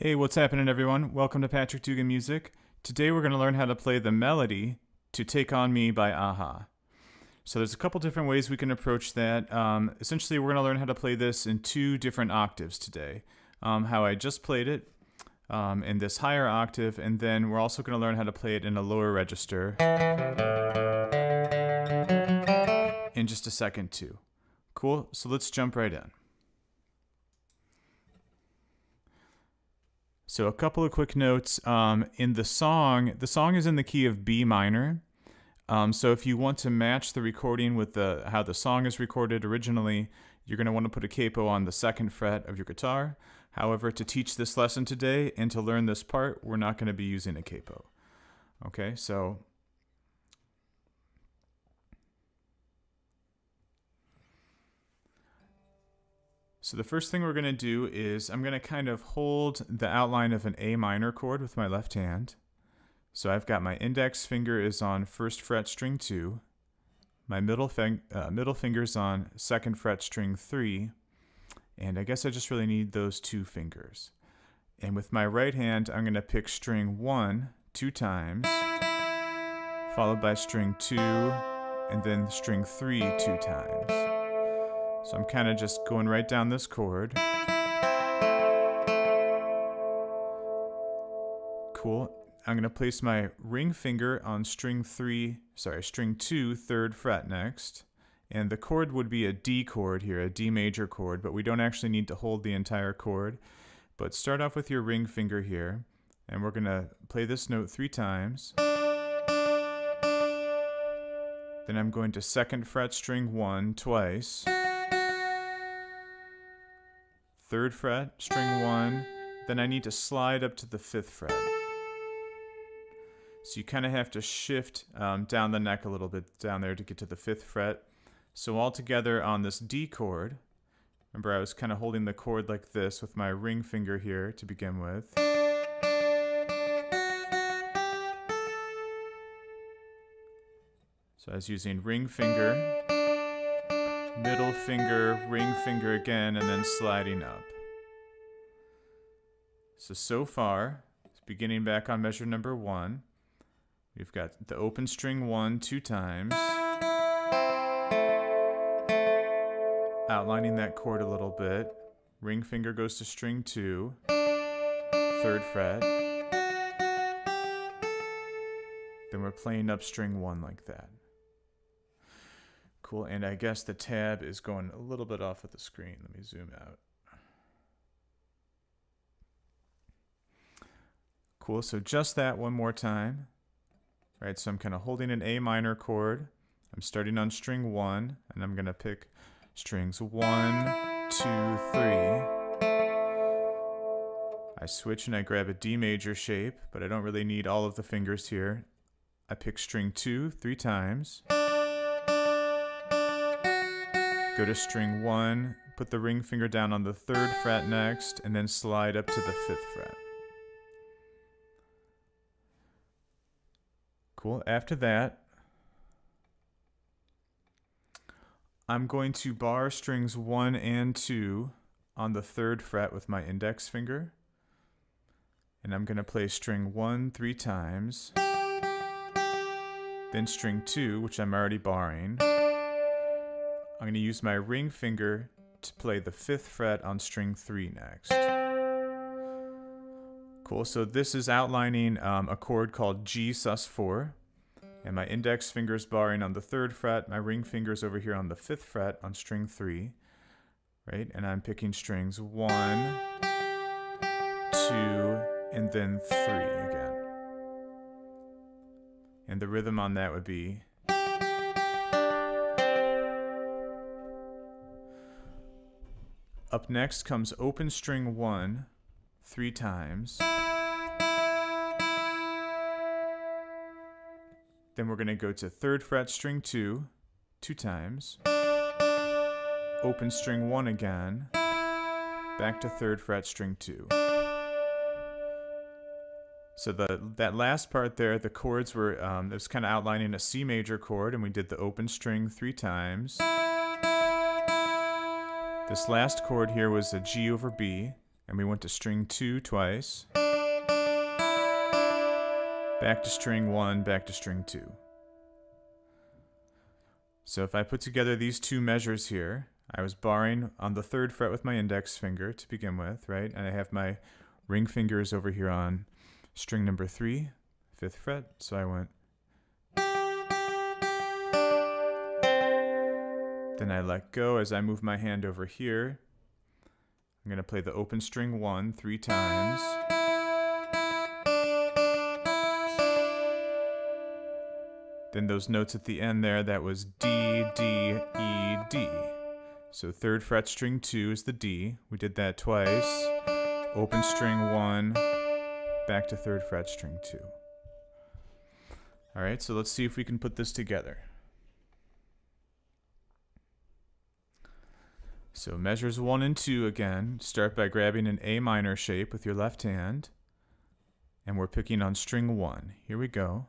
Hey, what's happening, everyone? Welcome to Patrick Dugan Music. Today we're going to learn how to play the melody to Take On Me by a-ha. So there's a couple different ways we can approach that. Essentially, we're going to learn how to play this in two different octaves today. How I just played it in this higher octave, and then we're also going to learn how to play it in a lower register in just a second too. Cool, so let's jump right in. So a couple of quick notes. In the song is in the key of B minor. So if you want to match the recording with how the song is recorded originally, you're going to want to put a capo on the 2nd fret of your guitar. However, to teach this lesson today and to learn this part, we're not going to be using a capo. Okay, so the first thing we're going to do is I'm going to kind of hold the outline of an A minor chord with my left hand. So I've got my index finger is on 1st fret string 2, my middle finger's on 2nd fret string 3, and I guess I just really need those 2 fingers. And with my right hand, I'm going to pick string 1 2 times, followed by string 2, and then string 3 2 times. So I'm kind of just going right down this chord. Cool. I'm going to place my ring finger on string 2, 3rd fret next. And the chord would be a D chord here, a D major chord, but we don't actually need to hold the entire chord. But start off with your ring finger here, and we're going to play this note 3 times. Then I'm going to 2nd fret string 1 twice. 3rd fret, string 1, then I need to slide up to the 5th fret. So you kind of have to shift down the neck a little bit down there to get to the 5th fret. So all together on this D chord, remember I was kind of holding the chord like this with my ring finger here to begin with. So I was using ring finger, middle finger, ring finger again, and then sliding up. So far, beginning back on measure number 1, we've got the open string 1 2 times, outlining that chord a little bit. Ring finger goes to string 2, 3rd fret. Then we're playing up string 1 like that. Cool, and I guess the tab is going a little bit off of the screen. Let me zoom out. Cool, so just that one more time. All right, so I'm kind of holding an A minor chord. I'm starting on string 1, and I'm going to pick strings 1, 2, 3. I switch and I grab a D major shape, but I don't really need all of the fingers here. I pick string 2 3 times. Go to string 1, put the ring finger down on the 3rd fret next, and then slide up to the 5th fret. Cool. After that, I'm going to bar strings 1 and 2 on the 3rd fret with my index finger. And I'm going to play string 1 3 times, then string 2, which I'm already barring. I'm going to use my ring finger to play the 5th fret on string 3 next. Cool, so this is outlining a chord called G sus4, and my index finger's barring on the 3rd fret, my ring finger's over here on the 5th fret on string 3, right? And I'm picking strings 1, 2, and then 3 again. And the rhythm on that would be up next comes open string 1 3 times. Then we're going to go to 3rd fret string 2 2 times. Open string 1 again. Back to 3rd fret string 2. So that last part there, the chords were, it was kind of outlining a C major chord, and we did the open string 3 times. This last chord here was a G over B, and we went to string 2 twice, back to string 1, back to string 2. So if I put together these two measures here, I was barring on the 3rd fret with my index finger to begin with, right? And I have my ring fingers over here on string number 3, 5th fret. So I went. Then I let go as I move my hand over here. I'm going to play the open string 1 3 times. Then those notes at the end there, that was D, D, E, D. So 3rd fret string 2 is the D. We did that twice. Open string 1, back to 3rd fret string 2. All right, so let's see if we can put this together. So measures 1 and 2 again. Start by grabbing an A minor shape with your left hand. And we're picking on string 1. Here we go.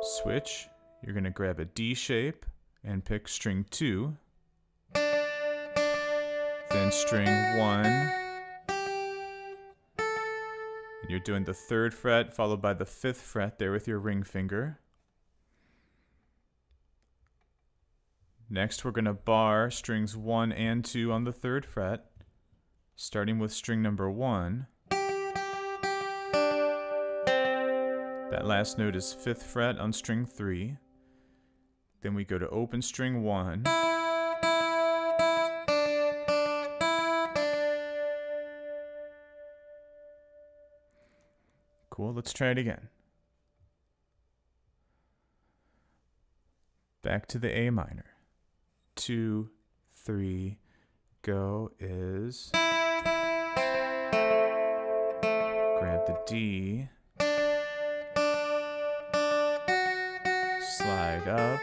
Switch. You're going to grab a D shape and pick string 2. Then string 1. And you're doing the 3rd fret followed by the 5th fret there with your ring finger. Next, we're going to bar strings 1 and 2 on the 3rd fret, starting with string number 1. That last note is 5th fret on string 3. Then we go to open string 1. Cool, let's try it again. Back to the A minor. 2, 3, go is. Grab the D. Slide up.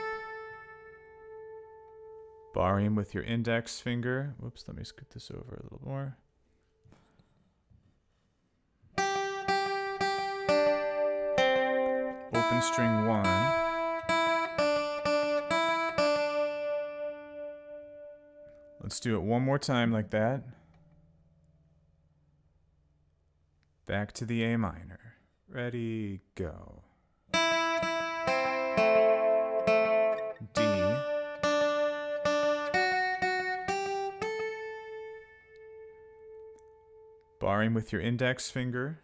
Barring with your index finger. Whoops, let me scoot this over a little more. Open string 1. Let's do it one more time like that. Back to the A minor. Ready, go. D. Barring with your index finger.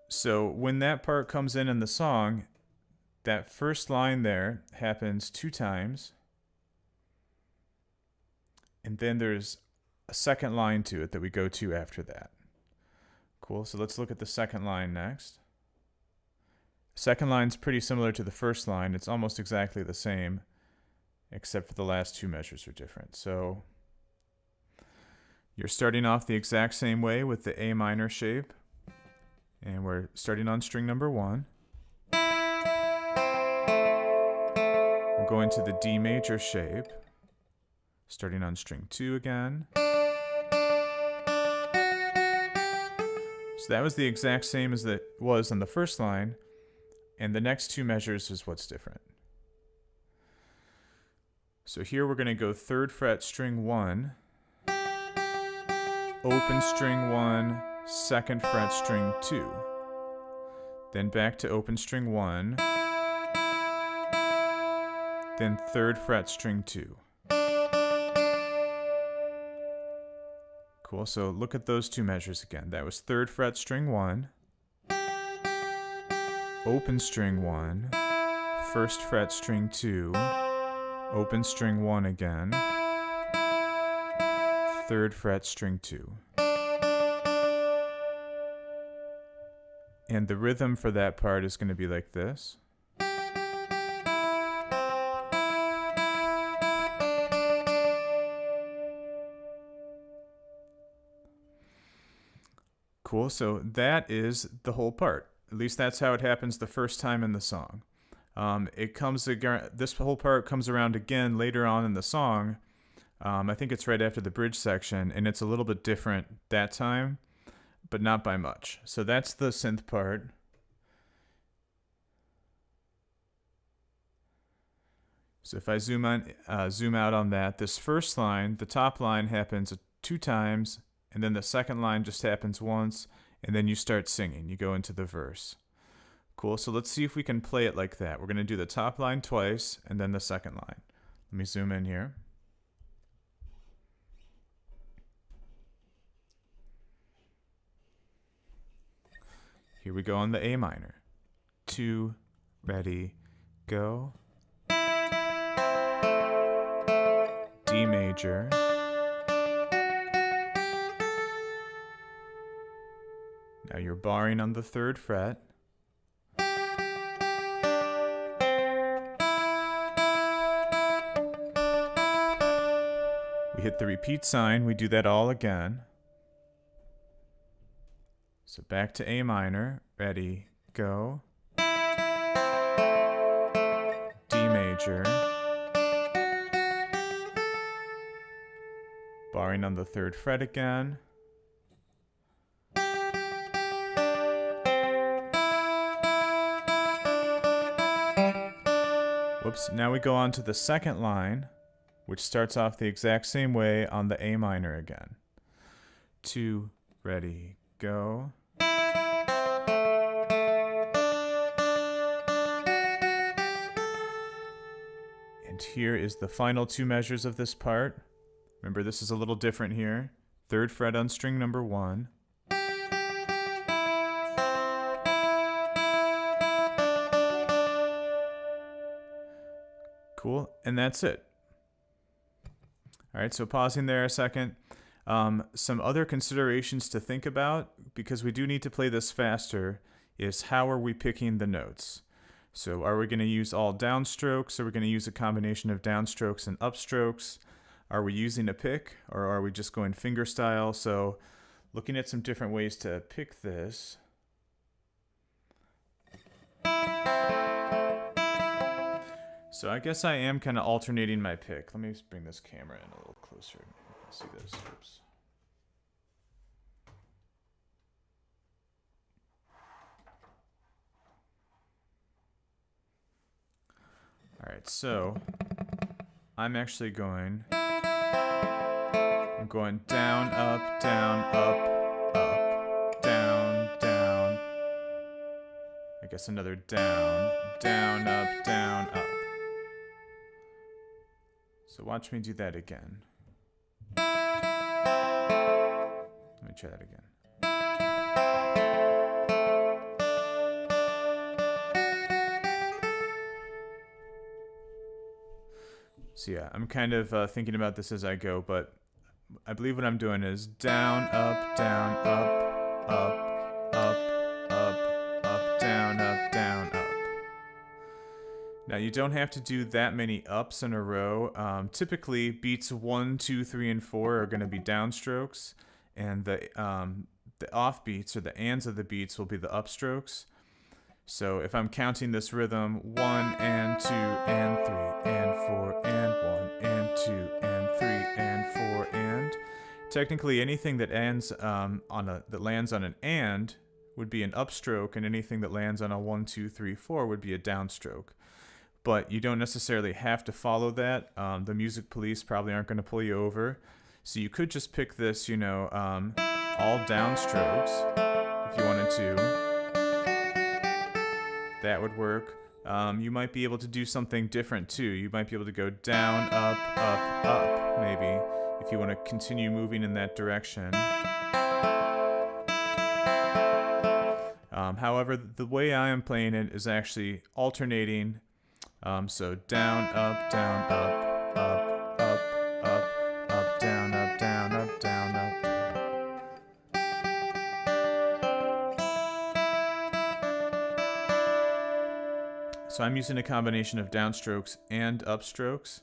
So when that part comes in the song, that first line there happens 2 times. And then there's a second line to it that we go to after that. Cool, so let's look at the second line next. Second line's pretty similar to the first line. It's almost exactly the same, except for the last 2 measures are different. So you're starting off the exact same way with the A minor shape. And we're starting on string number 1. We're going to the D major shape, starting on string 2 again. So that was the exact same as it was on the first line, and the next 2 measures is what's different. So here we're going to go 3rd fret string 1, open string 1, 2nd fret string 2, then back to open string 1, then 3rd fret string 2. Cool, so look at those 2 measures again. That was 3rd fret string 1, open string 1, 1st fret string 2, open string 1 again, 3rd fret string 2. And the rhythm for that part is going to be like this. Cool, so that is the whole part. At least that's how it happens the first time in the song. This whole part comes around again later on in the song, I think it's right after the bridge section, and it's a little bit different that time, but not by much. So that's the synth part. So if I zoom out on that, this first line, the top line happens 2 times, and then the second line just happens once, and then you start singing. You go into the verse. Cool, so let's see if we can play it like that. We're going to do the top line twice, and then the second line. Let me zoom in here. Here we go on the A minor. 2, ready, go. D major. Now you're barring on the 3rd fret. We hit the repeat sign, we do that all again. So back to A minor, ready, go. D major. Barring on the 3rd fret again. Whoops, now we go on to the second line, which starts off the exact same way on the A minor again. 2, ready, go. And here is the final 2 measures of this part. Remember, this is a little different here. 3rd fret on string number 1. Cool, and that's it. All right, so pausing there a second. Some other considerations to think about, because we do need to play this faster, is how are we picking the notes? So are we going to use all downstrokes? Are we going to use a combination of downstrokes and upstrokes? Are we using a pick, or are we just going finger style? So looking at some different ways to pick this. So I guess I am kind of alternating my pick. Let me just bring this camera in a little closer. Maybe you can see this. Oops. All right, so I'm actually going down, up, down, down. I guess another down, down, up. So watch me do that again. Let me try that again. So yeah, I'm kind of thinking about this as I go, but I believe what I'm doing is down, up, down, up, down, up. Now you don't have to do that many ups in a row. Typically, beats 1, 2, 3, and 4 are going to be downstrokes, and the off beats, or the ands of the beats, will be the upstrokes. So if I'm counting this rhythm, 1 and 2 and 3 and 4 and 1 and 2 and 3 and 4 and, technically anything that ends that lands on an and would be an upstroke, and anything that lands on a 1, 2, 3, 4 would be a downstroke. But you don't necessarily have to follow that. The music police probably aren't going to pull you over. So you could just pick this, all downstrokes if you wanted to. That would work. You might be able to do something different too. You might be able to go down, up, maybe, if you want to continue moving in that direction. However, the way I am playing it is actually alternating. So down, up, down, up, down, up, down, up, down, up. So I'm using a combination of downstrokes and upstrokes.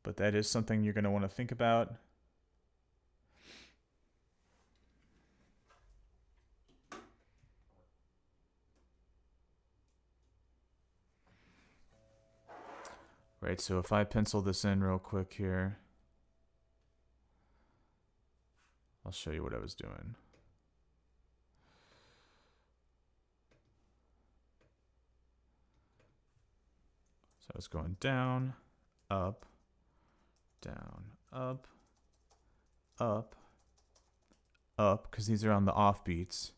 But that is something you're going to want to think about. Right, so if I pencil this in real quick here, I'll show you what I was doing. So I was going down, up, down, up, up, up, because these are on the offbeats,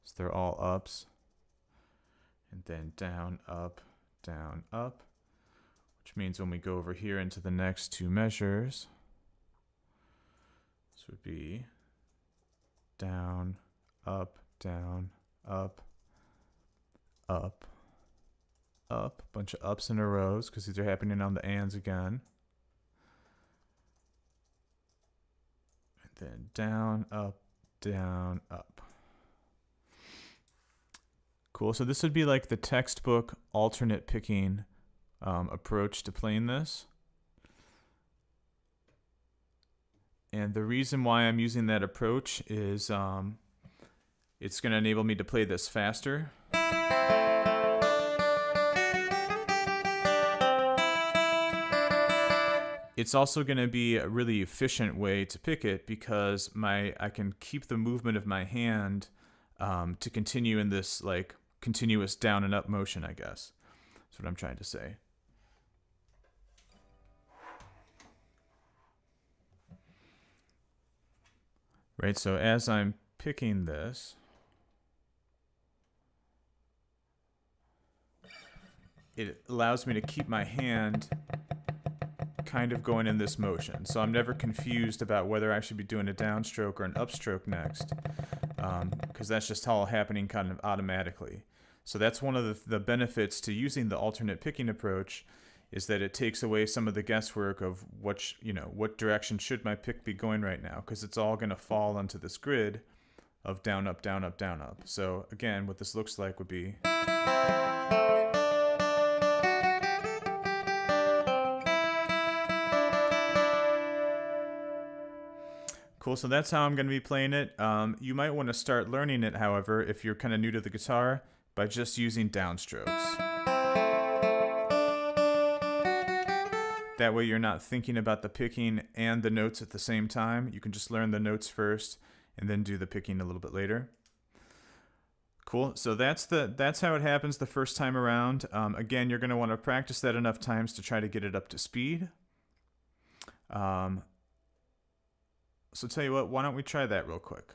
so they're all ups. And then down, up, which means when we go over here into the next two measures, this would be down, up, up, up, up, a bunch of ups in a row because these are happening on the ands again. And then down, up, up. Cool, so this would be like the textbook alternate picking approach to playing this. And the reason why I'm using that approach is it's going to enable me to play this faster. It's also going to be a really efficient way to pick it because I can keep the movement of my hand to continue in this like continuous down and up motion, I guess. That's what I'm trying to say. Right, so as I'm picking this, it allows me to keep my hand kind of going in this motion. So I'm never confused about whether I should be doing a downstroke or an upstroke next, because that's just all happening kind of automatically. So that's one of the benefits to using the alternate picking approach, is that it takes away some of the guesswork of what direction should my pick be going right now, because it's all going to fall onto this grid of down, up, down, up, down, up. So again, what this looks like would be cool. So that's how I'm going to be playing it. You might want to start learning it, however, if you're kind of new to the guitar, by just using downstrokes. That way you're not thinking about the picking and the notes at the same time. You can just learn the notes first and then do the picking a little bit later. Cool, so that's how it happens the first time around. Again, you're going to want to practice that enough times to try to get it up to speed. So tell you what, why don't we try that real quick?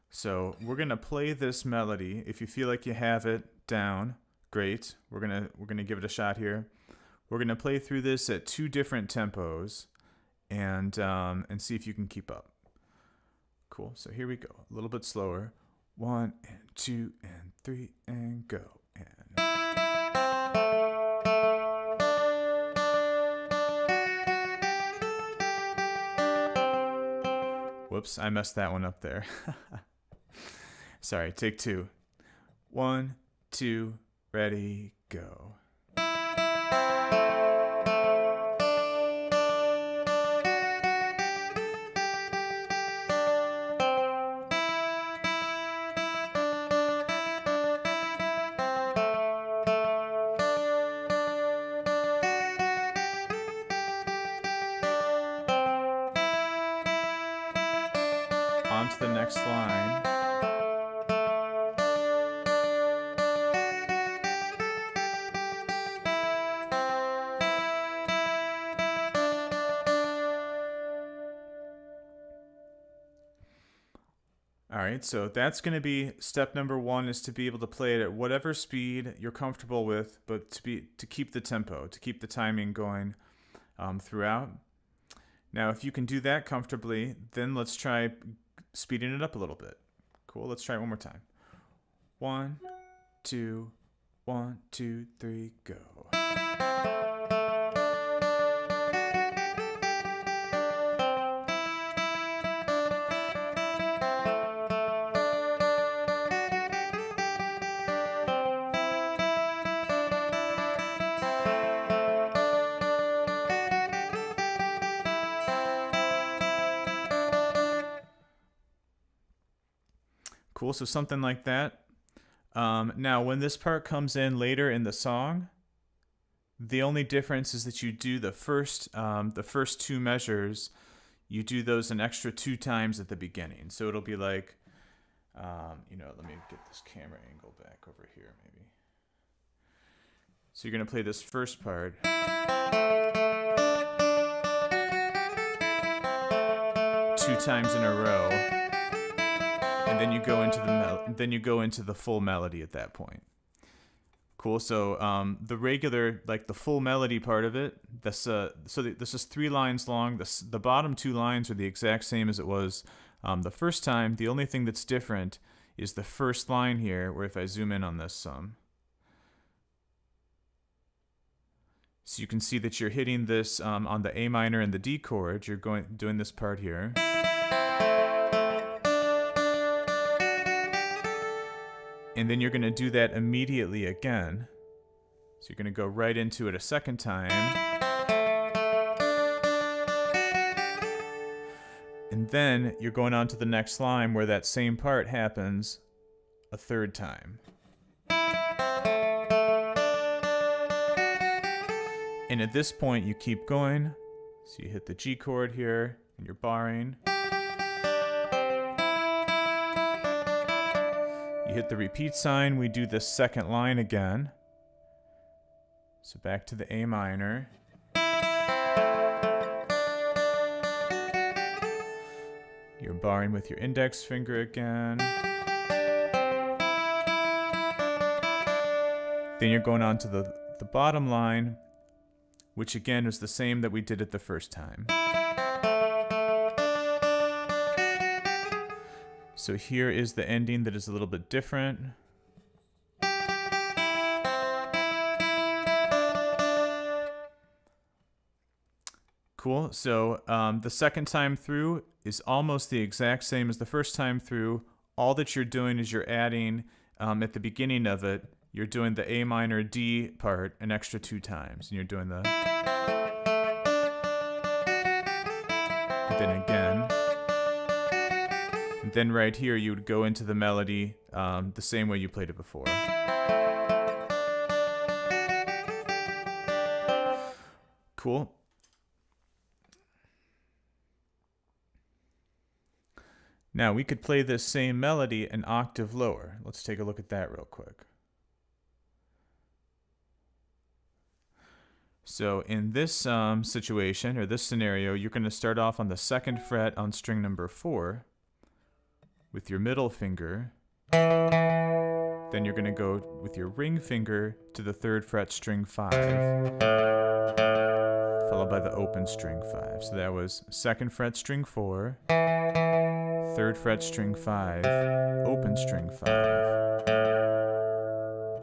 So we're going to play this melody. If you feel like you have it down, great. We're gonna give it a shot here. We're gonna play through this at 2 different tempos and see if you can keep up. Cool, so here we go. A little bit slower. 1 and 2 and 3 and go. And whoops, I messed that one up there. Sorry, take 2. 1, 2, ready, go. On to the next line. All right, so that's going to be step number 1, is to be able to play it at whatever speed you're comfortable with, but to keep the tempo, to keep the timing going throughout. Now, if you can do that comfortably, then let's try speeding it up a little bit. Cool, let's try it one more time. 1, 2, 1, 2, 3, go. Cool, so something like that. Now, when this part comes in later in the song, The only difference is that you do the first two measures, you do those an extra 2 times at the beginning. So it'll be like, let me get this camera angle back over here maybe. So you're going to play this first part. 2 times in a row, and then you go into the full melody at that point. Cool. So the regular, like the full melody part of it, this is 3 lines long. The bottom 2 lines are the exact same as it was the first time. The only thing that's different is the first line here, where if I zoom in on this some, so you can see that you're hitting this on the A minor and the D chord. You're doing this part here. And then you're going to do that immediately again. So you're going to go right into it a second time. And then you're going on to the next line where that same part happens a third time. And at this point you keep going. So you hit the G chord here and you're barring. You hit the repeat sign, we do the second line again. So back to the A minor. You're barring with your index finger again. Then you're going on to the bottom line, which again is the same that we did it the first time. So here is the ending that is a little bit different. Cool. So the second time through is almost the exact same as the first time through. All that you're doing is you're adding, at the beginning of it, you're doing the A minor D part an extra 2 times. And you're doing the... And then again. And then right here, you would go into the melody the same way you played it before. Cool. Now we could play this same melody an octave lower. Let's take a look at that real quick. So in this situation, or this scenario, you're going to start off on the 2nd fret on string number 4 with your middle finger. Then you're going to go with your ring finger to the 3rd fret string 5, followed by the open string 5. So that was 2nd fret string 4, 3rd fret string 5, open string 5.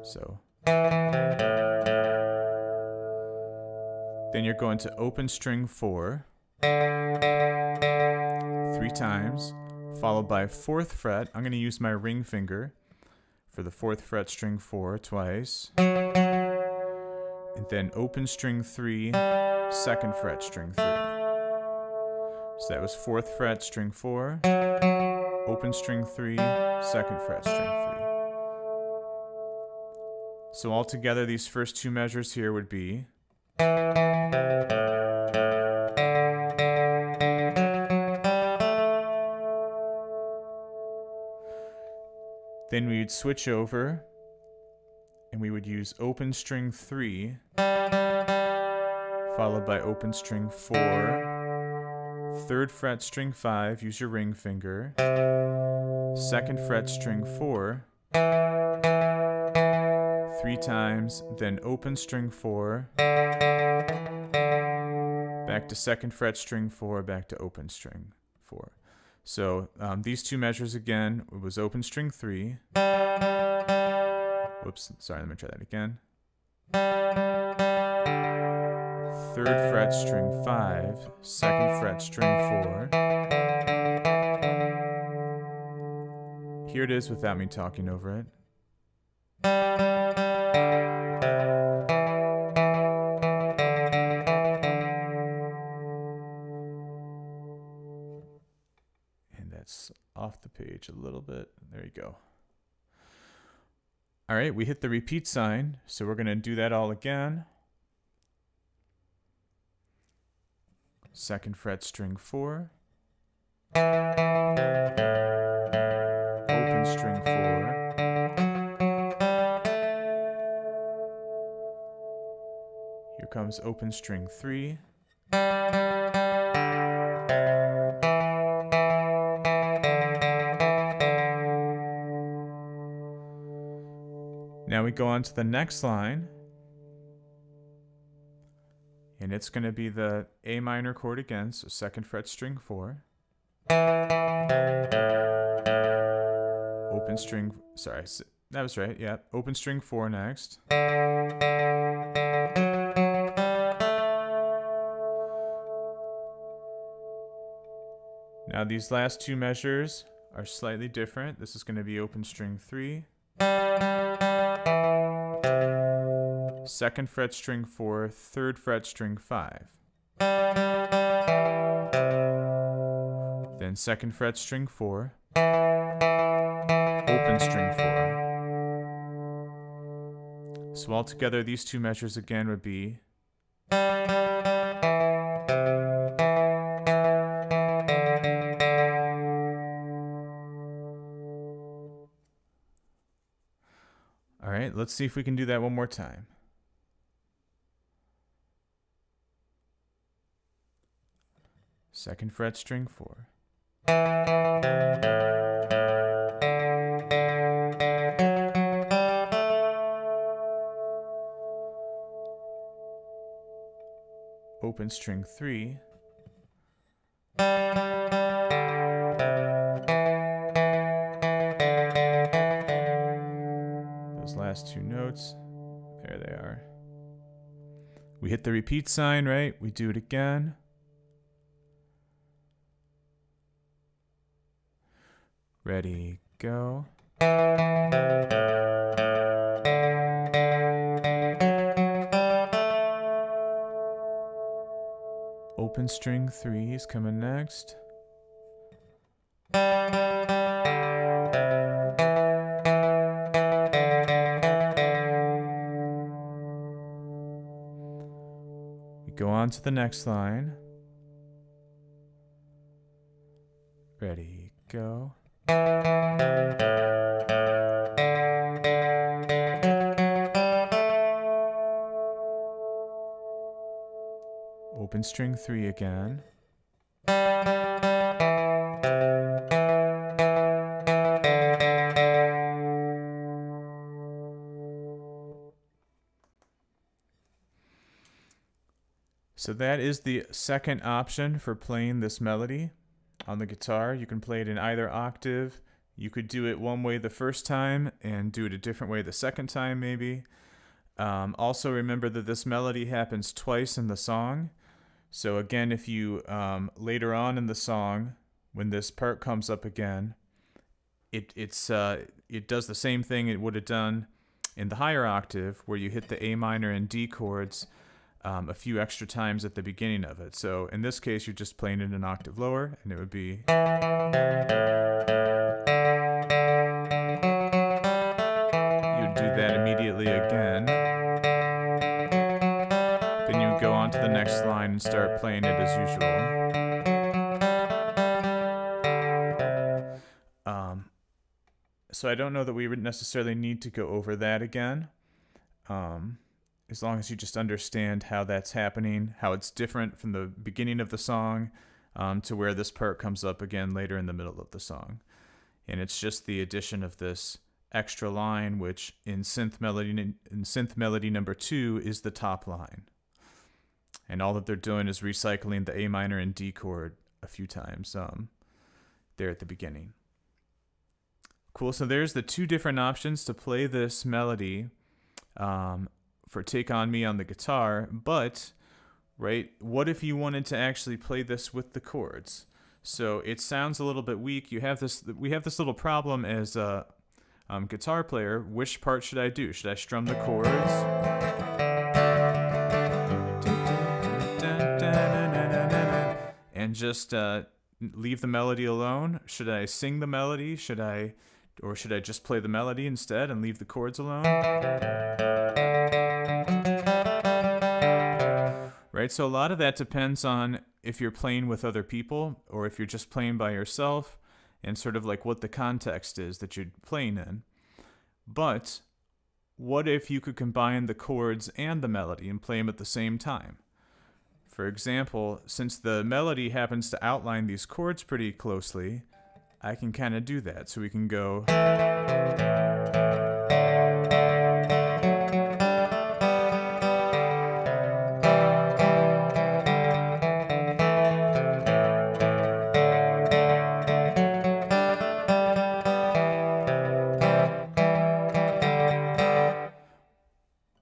So then you're going to open string 4 3 times, followed by 4th fret. I'm going to use my ring finger for the 4th fret string 4 twice. And then open string 3, 2nd fret string 3. So that was 4th fret string 4, open string 3, 2nd fret string 3. So altogether these first 2 measures here would be then we would switch over and we would use open string 3 followed by open string 4, 3rd fret string 5, use your ring finger, 2nd fret string 4 3 times, then open string 4, back to 2nd fret string 4, back to open string 4. So these 2 measures again, it was open string 3. Whoops, sorry, let me try that again. 3rd fret string 5, 2nd fret string 4. Here it is without me talking over it. Off the page a little bit. There you go. All right, we hit the repeat sign, so we're going to do that all again. 2nd fret string 4, open string 4, here comes open string 3, now we go on to the next line, and it's going to be the A minor chord again, so 2nd fret string 4, open string, sorry, that was right, yeah, open string 4 next. Now these last two measures are slightly different. This is going to be open string 3, 2nd fret string 4, 3rd fret string 5. Then 2nd fret string 4, open string 4. So altogether these two measures again would be Alright, let's see if we can do that one more time. Second fret string 4. Open string 3. Those last two notes, there they are. We hit the repeat sign, right? We do it again. Ready, go. Open string 3 is coming next. We go on to the next line. Ready, go. Open string 3 again. So that is the second option for playing this melody on the guitar. You can play it in either octave. You could do it one way the first time and do it a different way the second time maybe. Also remember that this melody happens twice in the song. So again, if you later on in the song, when this part comes up again, it does the same thing it would have done in the higher octave, where you hit the A minor and D chords a few extra times at the beginning of it. So in this case, you're just playing it an octave lower, and it would be. You'd do that immediately again. Then you would go on to the next line and start playing it as usual. So I don't know that we would necessarily need to go over that again. As long as you just understand how that's happening, how it's different from the beginning of the song to where this part comes up again later in the middle of the song. And it's just the addition of this extra line, which in synth melody number 2 is the top line. And all that they're doing is recycling the A minor and D chord a few times there at the beginning. Cool, so there's the two different options to play this melody for Take On Me on the guitar, but, right, what if you wanted to actually play this with the chords? So it sounds a little bit weak. We have this little problem as a guitar player. Which part should I do? Should I strum the chords? And just leave the melody alone? Should I sing the melody? Or should I just play the melody instead and leave the chords alone? Right, so a lot of that depends on if you're playing with other people or if you're just playing by yourself, and sort of like what the context is that you're playing in. But what if you could combine the chords and the melody and play them at the same time? For example, since the melody happens to outline these chords pretty closely, I can kind of do that. So we can go...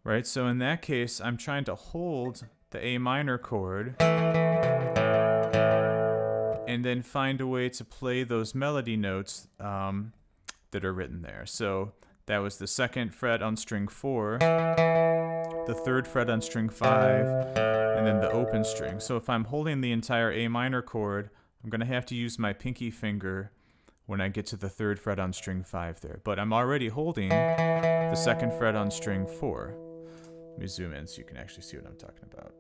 Right, so in that case, I'm trying to hold the A minor chord and then find a way to play those melody notes that are written there. So that was the 2nd fret on string 4, the 3rd fret on string 5, and then the open string. So if I'm holding the entire A minor chord, I'm going to have to use my pinky finger when I get to the 3rd fret on string 5 there. But I'm already holding the 2nd fret on string 4. Let me zoom in so you can actually see what I'm talking about.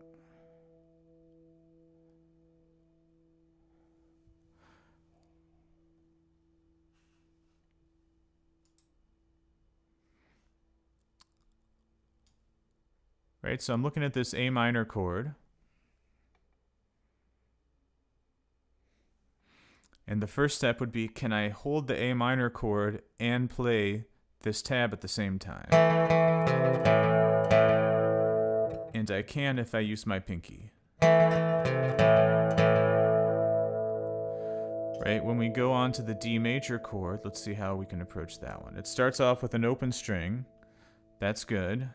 Right, so I'm looking at this A minor chord. And the first step would be, can I hold the A minor chord and play this tab at the same time? And I can if I use my pinky. Right, when we go on to the D major chord, let's see how we can approach that one. It starts off with an open string. That's good.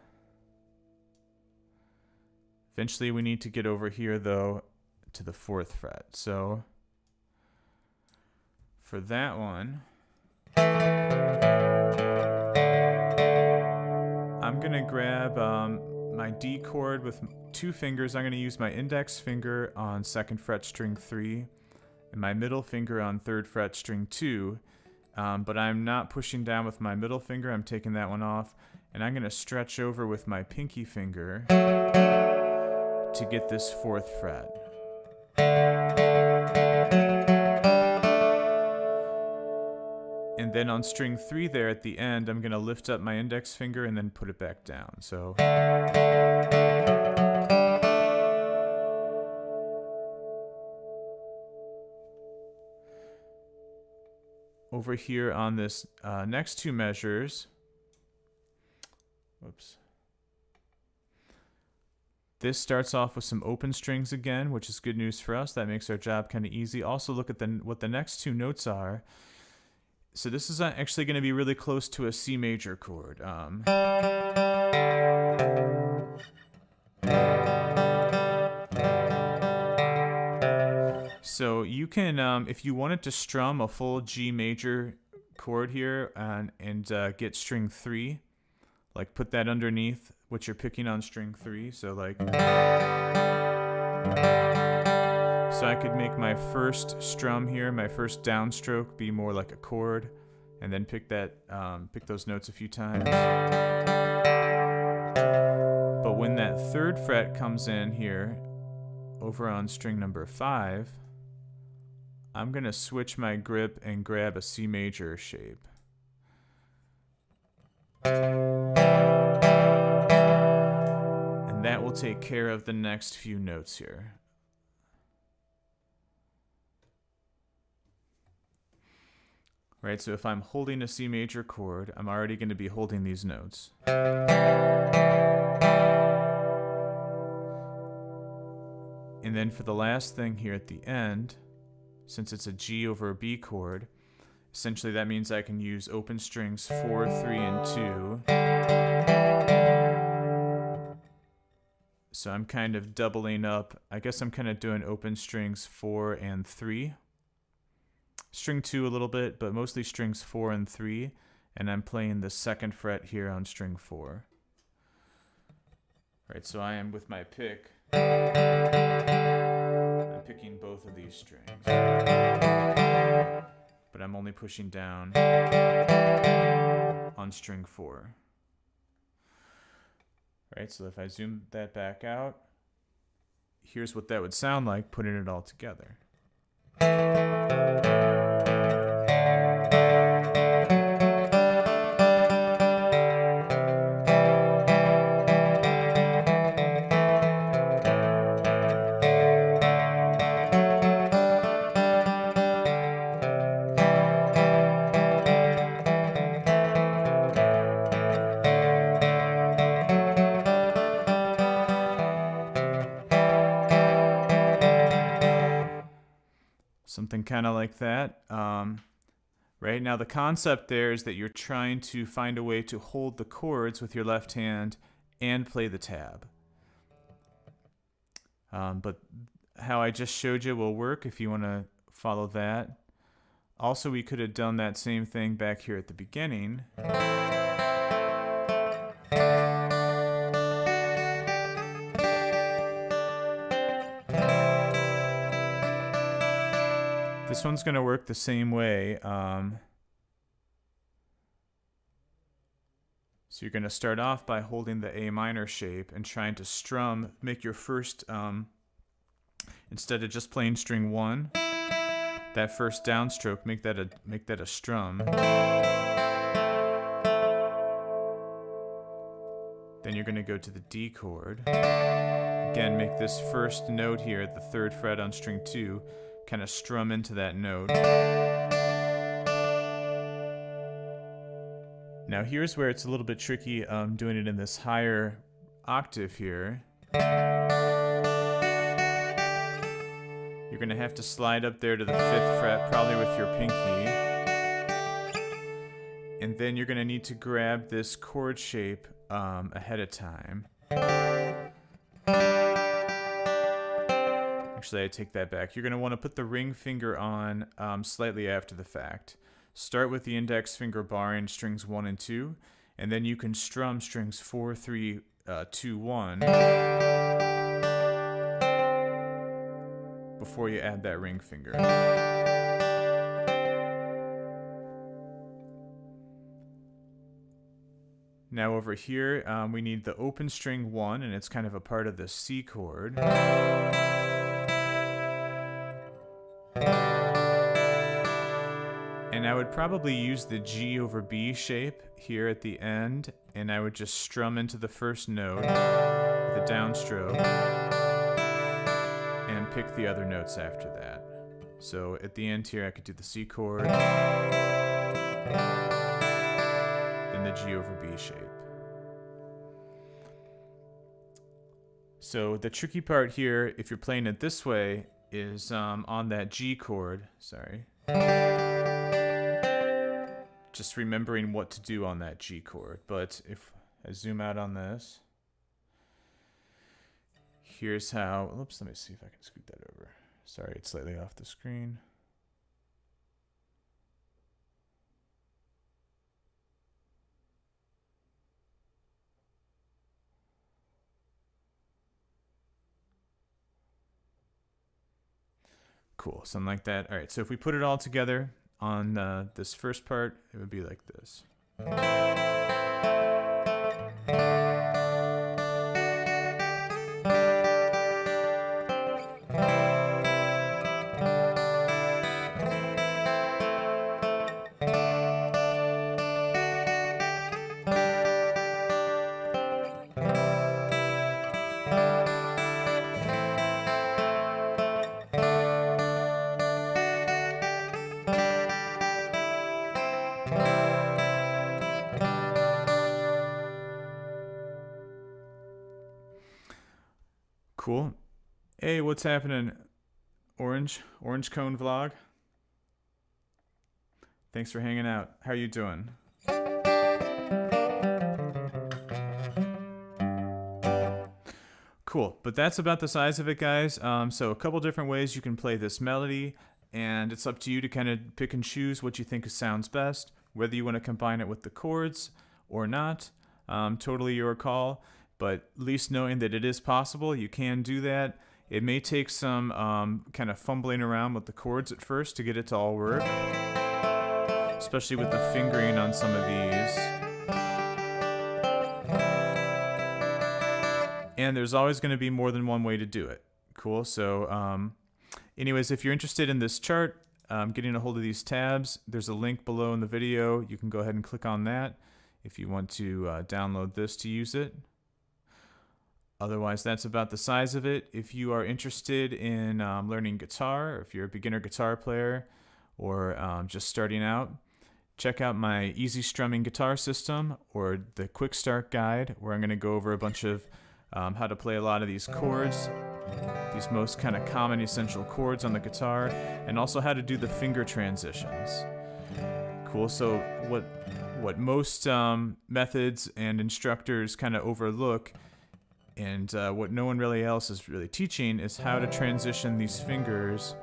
Eventually we need to get over here though to the 4th fret. So for that one, I'm gonna grab my D chord with 2 fingers. I'm going to use my index finger on 2nd fret string 3 and my middle finger on 3rd fret string 2. But I'm not pushing down with my middle finger. I'm taking that one off. And I'm going to stretch over with my pinky finger to get this 4th fret. And then on string 3 there at the end, I'm going to lift up my index finger and then put it back down. So over here on this next 2 measures, whoops. This starts off with some open strings again, which is good news for us. That makes our job kind of easy. Also look at what the next 2 notes are. So this is actually going to be really close to a C major chord. So you can, if you wanted to strum a full G major chord here and get string 3, like put that underneath what you're picking on string 3. So like, so I could make my first strum here, my first downstroke be more like a chord, and then pick those notes a few times. But when that 3rd fret comes in here, over on string number 5, I'm gonna switch my grip and grab a C major shape. And that will take care of the next few notes here. Right, so if I'm holding a C major chord, I'm already going to be holding these notes. And then for the last thing here at the end, since it's a G over a B chord, essentially that means I can use open strings 4, 3, and 2. So I'm kind of doubling up. I guess I'm kind of doing open strings 4 and 3. String 2 a little bit, but mostly strings 4 and 3, and I'm playing the 2nd fret here on string 4. Right, so I am with my pick. I'm picking both of these strings, but I'm only pushing down on string 4. Right, so if I zoom that back out, here's what that would sound like putting it all together. Something kind of like that. Right now, the concept there is that you're trying to find a way to hold the chords with your left hand and play the tab. But how I just showed you will work if you want to follow that. Also, we could have done that same thing back here at the beginning. This one's going to work the same way. So you're going to start off by holding the A minor shape and trying to strum, make your first, instead of just playing string 1, that first downstroke, make that a strum. Then you're going to go to the D chord. Again, make this first note here at the 3rd fret on string 2, kind of strum into that note. Now here's where it's a little bit tricky doing it in this higher octave here. You're going to have to slide up there to the 5th fret, probably with your pinky. And then you're going to need to grab this chord shape ahead of time. Actually, I take that back. You're going to want to put the ring finger on slightly after the fact. Start with the index finger barring strings 1 and 2, and then you can strum strings 4, 3, 2, 1 before you add that ring finger. Now over here, we need the open string 1, and it's kind of a part of the C chord. And I would probably use the G over B shape here at the end, and I would just strum into the first note with a downstroke and pick the other notes after that. So at the end here I could do the C chord, then the G over B shape. So the tricky part here, if you're playing it this way, is on that G chord, sorry. Just remembering what to do on that G chord. But if I zoom out on this, here's how, oops, let me see if I can scoot that over. Sorry, it's slightly off the screen. Cool, something like that. All right, so if we put it all together on this first part, it would be like this. Cool. Hey, what's happening? Orange Cone Vlog? Thanks for hanging out. How you doing? Cool, but that's about the size of it, guys. So a couple different ways you can play this melody, and it's up to you to kind of pick and choose what you think sounds best, whether you want to combine it with the chords or not. Totally your call. But at least knowing that it is possible, you can do that. It may take some kind of fumbling around with the chords at first to get it to all work, especially with the fingering on some of these. And there's always going to be more than one way to do it. Cool. So anyways, if you're interested in this chart, getting a hold of these tabs, there's a link below in the video. You can go ahead and click on that if you want to download this to use it. Otherwise, that's about the size of it. If you are interested in learning guitar, or if you're a beginner guitar player, or just starting out, check out my Easy Strumming Guitar System or the Quick Start Guide, where I'm going to go over a bunch of how to play a lot of these chords, these most kind of common essential chords on the guitar, and also how to do the finger transitions. Cool. So what most methods and instructors kind of overlook, and what no one really else is really teaching, is how to transition these fingers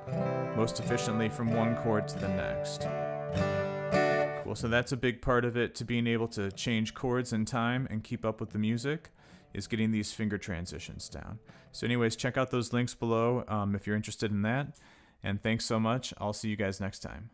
most efficiently from one chord to the next. Cool, so that's a big part of it, to being able to change chords in time and keep up with the music, is getting these finger transitions down. So anyways, check out those links below if you're interested in that. And thanks so much. I'll see you guys next time.